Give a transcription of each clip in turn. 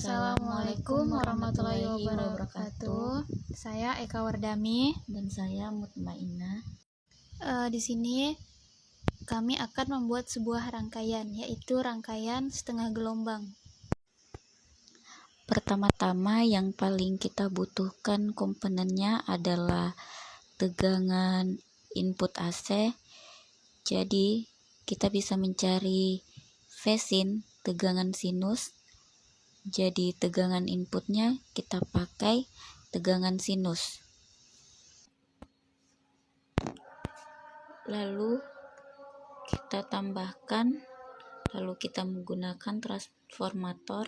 Assalamualaikum warahmatullahi wabarakatuh. Saya Eka Wardami dan saya Mutmainah. Di sini kami akan membuat sebuah rangkaian, yaitu rangkaian setengah gelombang. Pertama-tama yang paling kita butuhkan komponennya adalah tegangan input AC. Jadi kita bisa mencari V-sin, tegangan sinus. Jadi tegangan inputnya kita pakai tegangan sinus. Lalu kita tambahkan, lalu kita menggunakan transformator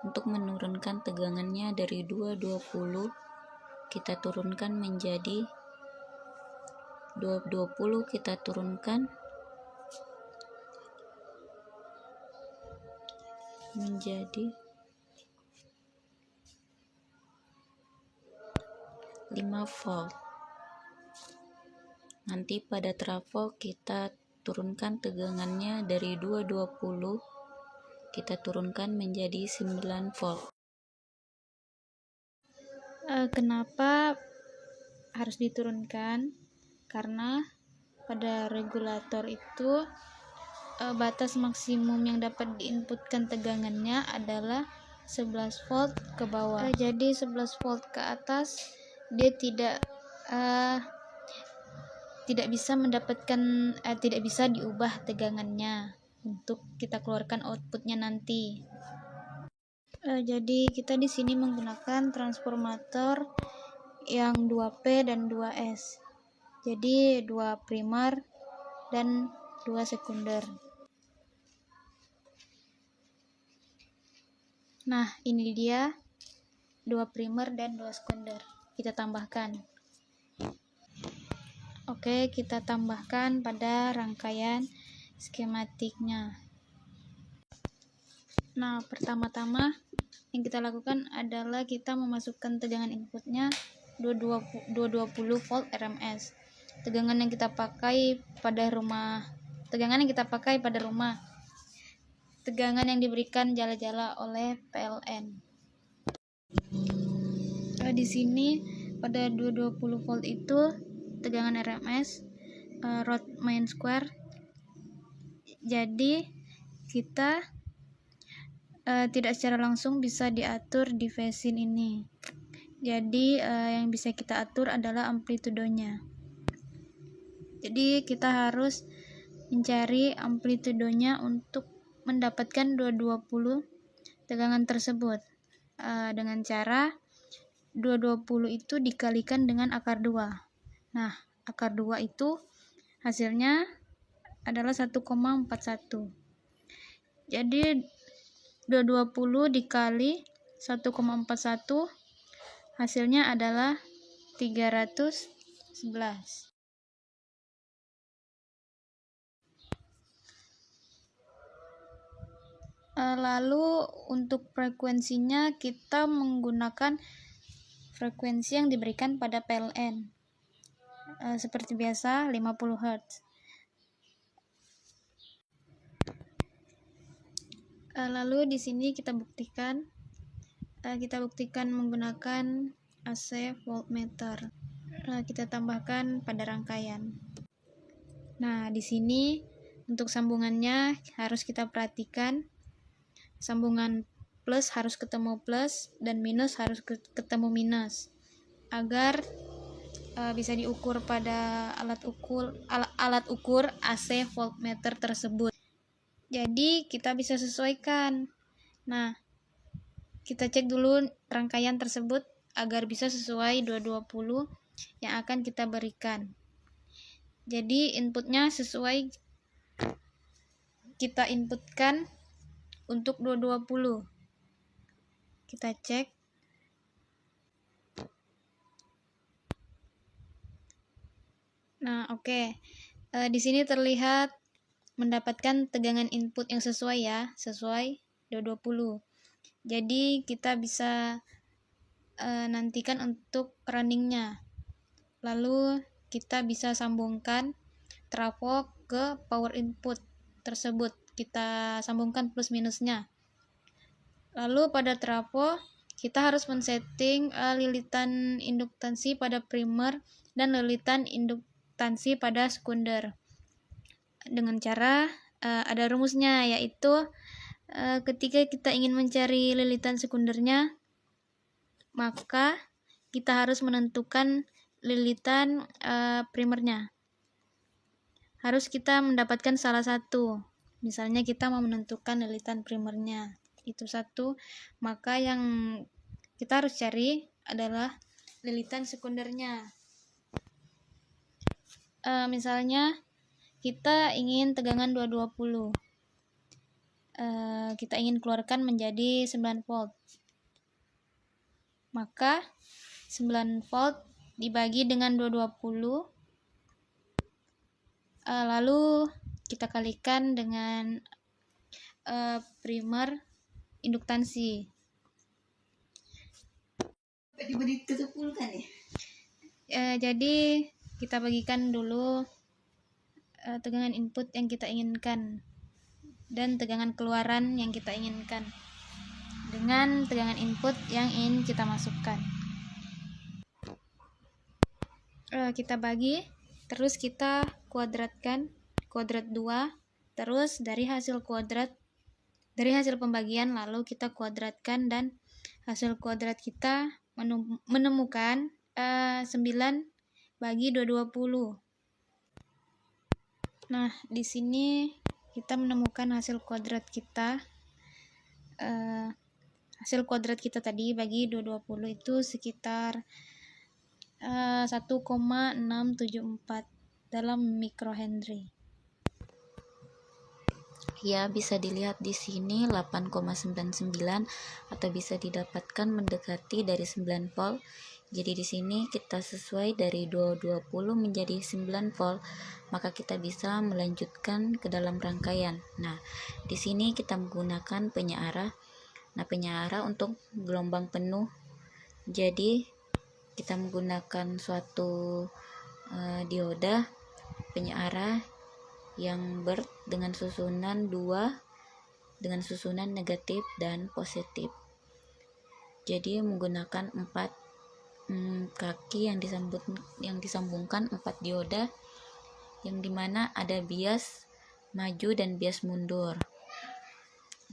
untuk menurunkan tegangannya dari 220 kita turunkan menjadi 220, kita turunkan menjadi 5 volt. Nanti pada trafo kita turunkan tegangannya dari 220 kita turunkan menjadi 9 volt. Kenapa harus diturunkan? Karena pada regulator itu batas maksimum yang dapat diinputkan tegangannya adalah 11 volt ke bawah. Jadi 11 volt ke atas dia tidak bisa mendapatkan tidak bisa diubah tegangannya untuk kita keluarkan outputnya nanti. Jadi kita di sini menggunakan transformator yang 2P dan 2S. Jadi 2 primer dan 2 sekunder. Nah, ini dia 2 primer dan 2 sekunder. Kita tambahkan. Oke, kita tambahkan pada rangkaian skematiknya. Nah, pertama-tama yang kita lakukan adalah kita memasukkan tegangan inputnya 220 volt RMS. Tegangan yang kita pakai pada rumah. Tegangan yang diberikan jala-jala oleh PLN. Di sini pada 220 volt itu tegangan RMS Rod main square. Jadi kita tidak secara langsung bisa diatur di V-sin ini. Jadi yang bisa kita atur adalah amplitudonya. Jadi kita harus mencari amplitudonya untuk mendapatkan 220 tegangan tersebut dengan cara 220 itu dikalikan dengan akar 2. Nah, akar 2 itu hasilnya adalah 1,41. Jadi 220 dikali 1,41 hasilnya adalah 311. Lalu untuk frekuensinya kita menggunakan frekuensi yang diberikan pada PLN. Seperti biasa 50 Hz. Lalu di sini kita buktikan menggunakan AC voltmeter. Kita tambahkan pada rangkaian. Nah, di sini untuk sambungannya harus kita perhatikan. Sambungan plus harus ketemu plus dan minus harus ketemu minus agar bisa diukur pada alat ukur AC voltmeter tersebut. Jadi kita bisa sesuaikan. Nah, kita cek dulu rangkaian tersebut agar bisa sesuai 220 yang akan kita berikan. Jadi inputnya sesuai kita inputkan untuk 220. Kita cek. Nah, oke. Di sini terlihat mendapatkan tegangan input yang sesuai ya, sesuai 220. Jadi kita bisa nantikan untuk runningnya. Lalu kita bisa sambungkan trafo ke power input tersebut. Kita sambungkan plus minusnya. Lalu pada trafo kita harus men-setting lilitan induktansi pada primer dan lilitan induktansi pada sekunder dengan cara ada rumusnya, yaitu ketika kita ingin mencari lilitan sekundernya, maka kita harus menentukan lilitan primernya. Harus kita mendapatkan salah satu. Misalnya kita mau menentukan lilitan primernya itu satu, maka yang kita harus cari adalah lilitan sekundernya. Misalnya kita ingin tegangan 220, kita ingin keluarkan menjadi 9 volt, maka 9 volt dibagi dengan 220, lalu kita kalikan dengan primer induktansi. Jadi kita bagikan dulu tegangan input yang kita inginkan dan tegangan keluaran yang kita inginkan dengan tegangan input yang ingin kita masukkan. Kita bagi, terus kita kuadratkan, kuadrat 2, terus dari hasil pembagian lalu kita kuadratkan, dan hasil kuadrat kita menemukan 9 bagi 220. Nah, di sini kita menemukan hasil kuadrat kita. Hasil kuadrat kita tadi bagi 220 itu sekitar 1,674 dalam mikrohenry. Ya, bisa dilihat di sini 8,99 atau bisa didapatkan mendekati dari 9 volt. Jadi di sini kita sesuai dari 220 menjadi 9 volt, maka kita bisa melanjutkan ke dalam rangkaian. Nah, di sini kita menggunakan penyearah. Nah, penyearah untuk gelombang penuh. Jadi kita menggunakan suatu dioda penyearah yang dengan susunan 2 dengan susunan negatif dan positif. Jadi menggunakan 4 kaki yang disambungkan 4 dioda, yang dimana ada bias maju dan bias mundur.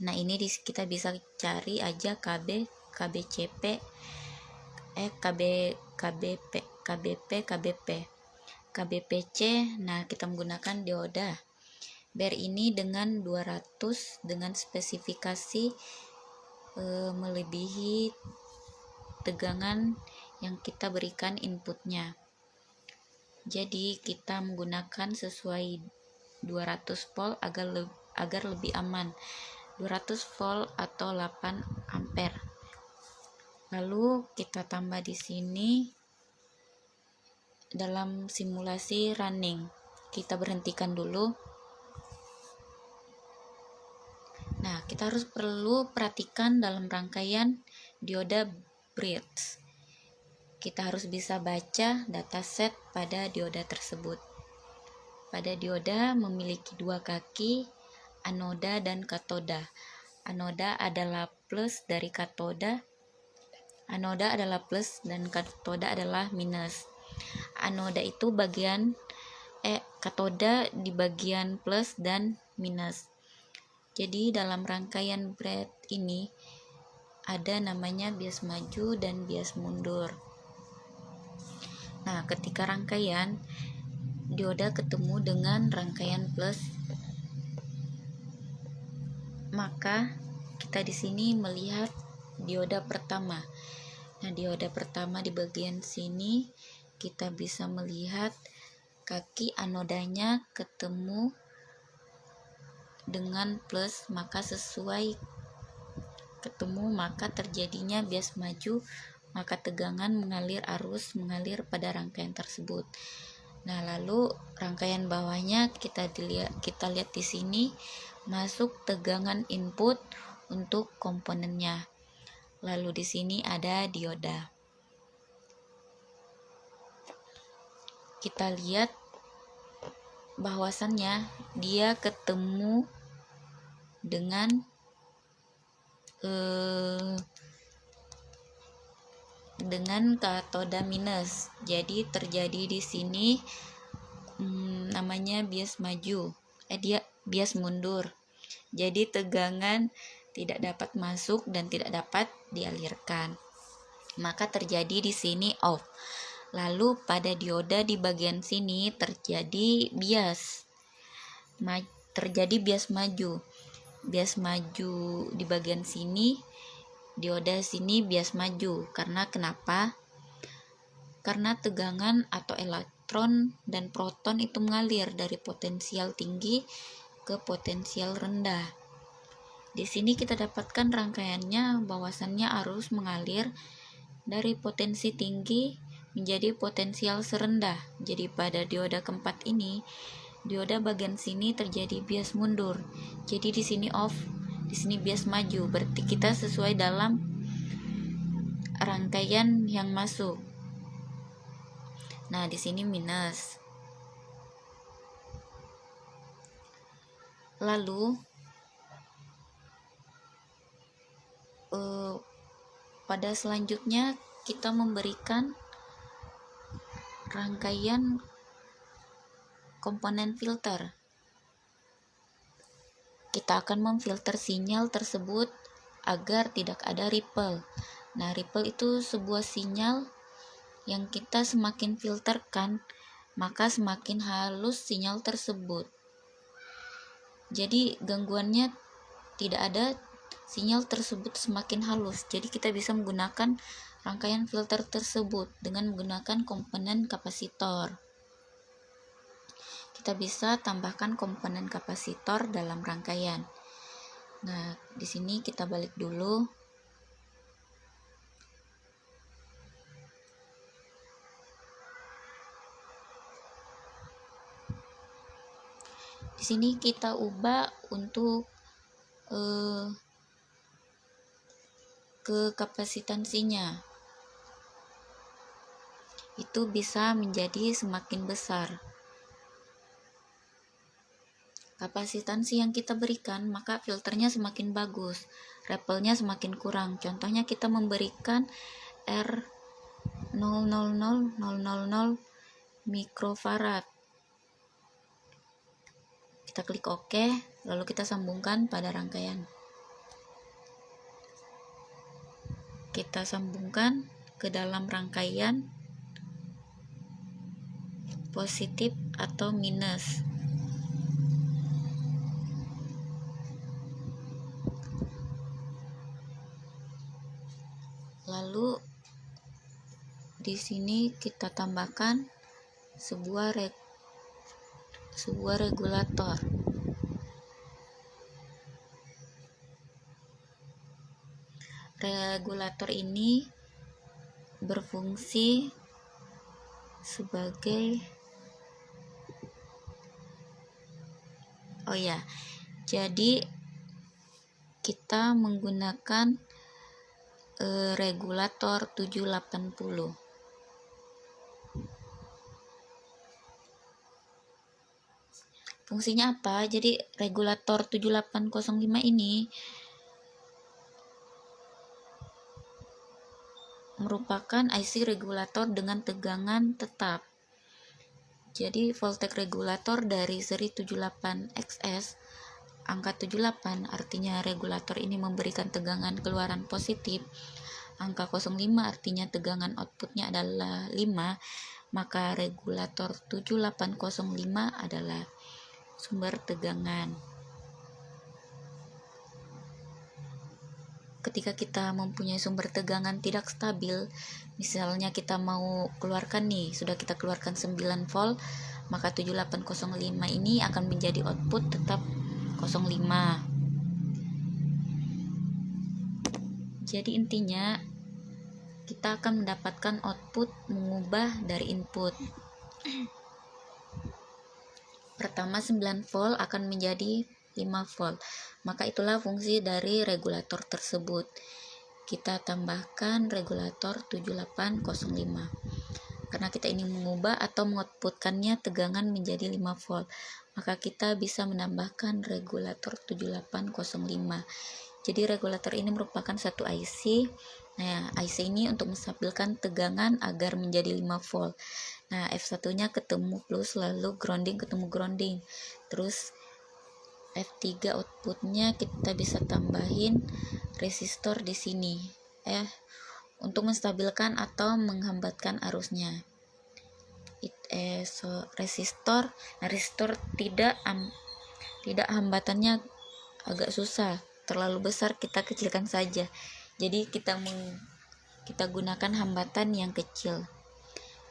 Nah, ini kita bisa cari aja KB, KBCP, KBP, KBPC. Nah, kita menggunakan dioda bar ini dengan 200 dengan spesifikasi melebihi tegangan yang kita berikan inputnya. Jadi kita menggunakan sesuai 200 volt agar lebih aman, 200 volt atau 8 ampere. Lalu kita tambah di sini dalam simulasi running. Kita berhentikan dulu. Nah, kita perlu perhatikan dalam rangkaian dioda bridge. Kita harus bisa baca dataset pada dioda tersebut. Pada dioda memiliki 2 kaki, anoda dan katoda. Anoda adalah plus dari katoda. Anoda adalah plus dan katoda adalah minus. Anoda itu katoda di bagian plus dan minus. Jadi dalam rangkaian bread ini ada namanya bias maju dan bias mundur. Nah, ketika rangkaian dioda ketemu dengan rangkaian plus, maka kita di sini melihat dioda pertama. Nah, dioda pertama di bagian sini kita bisa melihat kaki anodanya ketemu dengan plus, maka maka terjadinya bias maju, maka tegangan arus mengalir pada rangkaian tersebut. Nah, lalu rangkaian bawahnya kita lihat di sini masuk tegangan input untuk komponennya. Lalu di sini ada dioda. Kita lihat bahwasannya dia ketemu dengan dengan katoda minus. Jadi terjadi di sini namanya bias maju, dia bias mundur. Jadi tegangan tidak dapat masuk dan tidak dapat dialirkan. Maka terjadi di sini off. Lalu pada dioda di bagian sini terjadi bias. Terjadi bias maju. Bias maju di bagian sini, dioda sini bias maju. Karena kenapa? Karena tegangan atau elektron dan proton itu mengalir dari potensial tinggi ke potensial rendah. Di sini kita dapatkan rangkaiannya bahwasannya arus mengalir dari potensi tinggi menjadi potensial serendah. Jadi pada dioda keempat ini, dioda bagian sini terjadi bias mundur. Jadi di sini off, di sini bias maju. Berarti kita sesuai dalam rangkaian yang masuk. Nah, di sini minus. Lalu pada selanjutnya kita memberikan rangkaian komponen filter. Kita akan memfilter sinyal tersebut agar tidak ada ripple. Nah, ripple itu sebuah sinyal yang kita semakin filterkan, maka semakin halus sinyal tersebut. Jadi gangguannya tidak ada, sinyal tersebut semakin halus. Jadi kita bisa menggunakan rangkaian filter tersebut dengan menggunakan komponen kapasitor. Kita bisa tambahkan komponen kapasitor dalam rangkaian. Nah, di sini kita balik dulu. Di sini kita ubah untuk ke kapasitansinya. Itu bisa menjadi semakin besar. Kapasitansi yang kita berikan, maka filternya semakin bagus, ripple-nya semakin kurang. Contohnya kita memberikan R0,00000 mikrofarad. Kita klik OK, lalu kita sambungkan pada rangkaian. Kita sambungkan ke dalam rangkaian positif atau minus. Lalu di sini kita tambahkan sebuah regulator. Regulator ini berfungsi sebagai jadi kita menggunakan regulator 780. Fungsinya apa? Jadi regulator 7805 ini merupakan IC regulator dengan tegangan tetap. Jadi voltage regulator dari seri 78XS, angka 78 artinya regulator ini memberikan tegangan keluaran positif. Angka 05 artinya tegangan outputnya adalah 5, maka regulator 7805 adalah sumber tegangan. Ketika kita mempunyai sumber tegangan tidak stabil, misalnya kita mau keluarkan nih, sudah kita keluarkan 9 volt, maka 7805 ini akan menjadi output tetap 05. Jadi intinya kita akan mendapatkan output mengubah dari input. Pertama 9 volt akan menjadi 5 volt. Maka itulah fungsi dari regulator tersebut. Kita tambahkan regulator 7805. Karena kita ini mengubah atau mengoutputkannya tegangan menjadi 5 volt, maka kita bisa menambahkan regulator 7805 Jadi regulator ini merupakan satu IC. Nah, IC ini untuk menstabilkan tegangan agar menjadi 5 volt. Nah, F1 nya ketemu plus, lalu grounding ketemu grounding. Terus F3 outputnya kita bisa tambahin resistor di sini untuk menstabilkan atau menghambatkan arusnya. Resistor tidak hambatannya agak susah, terlalu besar kita kecilkan saja. Jadi kita gunakan hambatan yang kecil.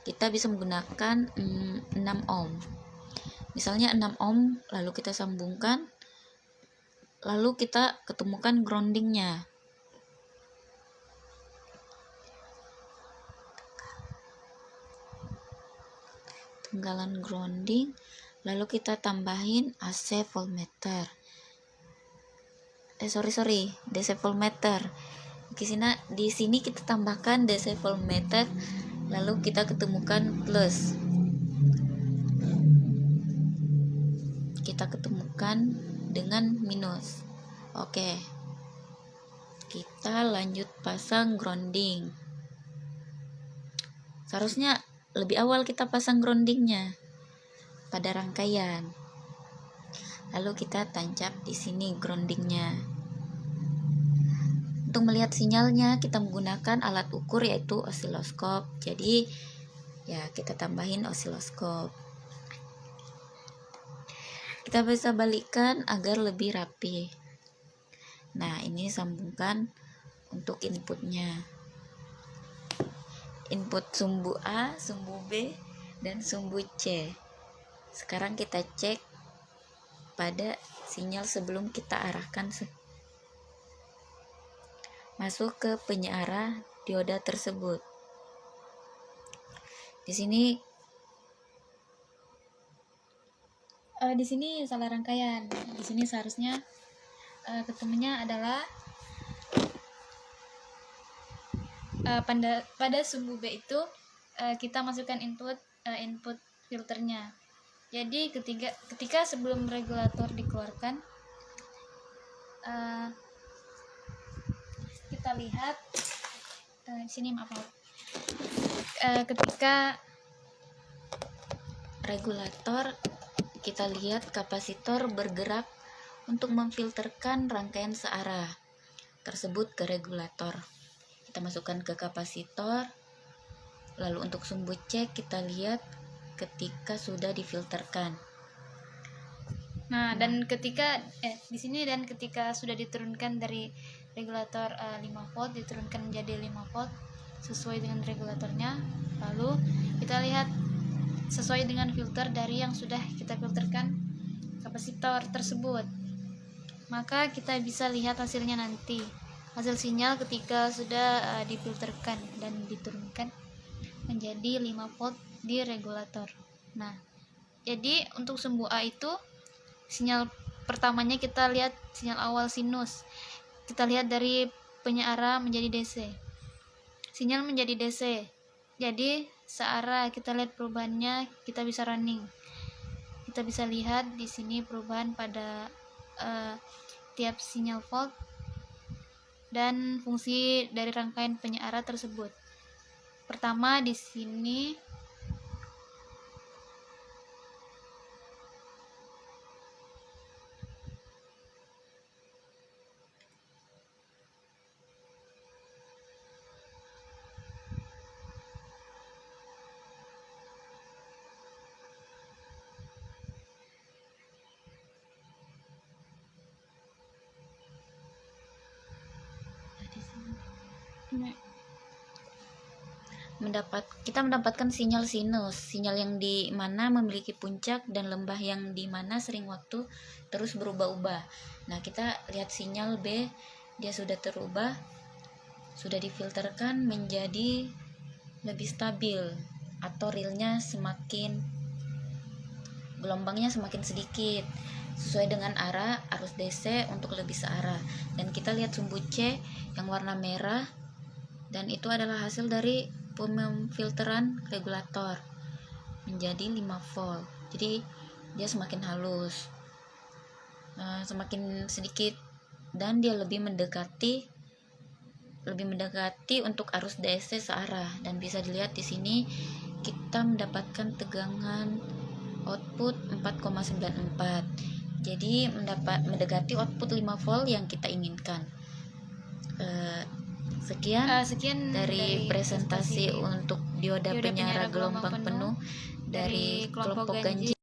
Kita bisa menggunakan 6 ohm. Misalnya 6 ohm, lalu kita sambungkan, lalu kita ketemukan groundingnya. Tenggalan grounding, lalu kita tambahin AC voltmeter. DC voltmeter. Di sini kita tambahkan DC voltmeter, lalu kita ketemukan plus. Kita ketemukan dengan minus. Oke. Kita lanjut pasang grounding. Seharusnya lebih awal kita pasang groundingnya pada rangkaian. Lalu kita tancap di sini groundingnya. Untuk melihat sinyalnya kita menggunakan alat ukur yaitu osiloskop. Jadi ya kita tambahin osiloskop. Kita bisa balikkan agar lebih rapi. Nah, ini sambungkan untuk inputnya. Input sumbu A, sumbu B, dan sumbu C. Sekarang kita cek pada sinyal sebelum kita arahkan masuk ke penyearah dioda tersebut. Di sini salah rangkaian. Di sini seharusnya ketemunya adalah pada sumbu B itu kita masukkan input filternya. Jadi ketika sebelum regulator dikeluarkan, kita lihat di sini ketika regulator, kita lihat kapasitor bergerak untuk memfilterkan rangkaian searah tersebut ke regulator. Kita masukkan ke kapasitor. Lalu untuk sumbu C kita lihat ketika sudah difilterkan. Nah, dan ketika sudah diturunkan dari regulator 5 volt diturunkan menjadi 5 volt sesuai dengan regulatornya, lalu kita lihat sesuai dengan filter dari yang sudah kita filterkan kapasitor tersebut. Maka kita bisa lihat hasilnya nanti. Hasil sinyal ketika sudah difilterkan dan diturunkan menjadi 5 volt di regulator. Nah, jadi untuk sumbu A itu sinyal pertamanya kita lihat sinyal awal sinus. Kita lihat dari penyearah menjadi DC. Sinyal menjadi DC. Jadi searah kita lihat perubahannya, kita bisa running. Kita bisa lihat di sini perubahan pada tiap sinyal volt dan fungsi dari rangkaian penyearah tersebut. Pertama di sini kita mendapatkan sinyal sinus, sinyal yang di mana memiliki puncak dan lembah yang di mana sering waktu terus berubah-ubah. Nah, kita lihat sinyal B, dia sudah terubah, sudah difilterkan menjadi lebih stabil atau realnya semakin gelombangnya semakin sedikit sesuai dengan arah arus DC untuk lebih searah. Dan kita lihat sumbu C yang warna merah, dan itu adalah hasil dari pemfilteran regulator menjadi 5 volt. Jadi dia semakin halus, semakin sedikit dan dia lebih mendekati untuk arus DC searah, dan bisa dilihat di sini kita mendapatkan tegangan output 4,94. Jadi mendekati output 5 volt yang kita inginkan. Sekian dari presentasi untuk dioda penyara gelombang penuh dari kelompok ganjil.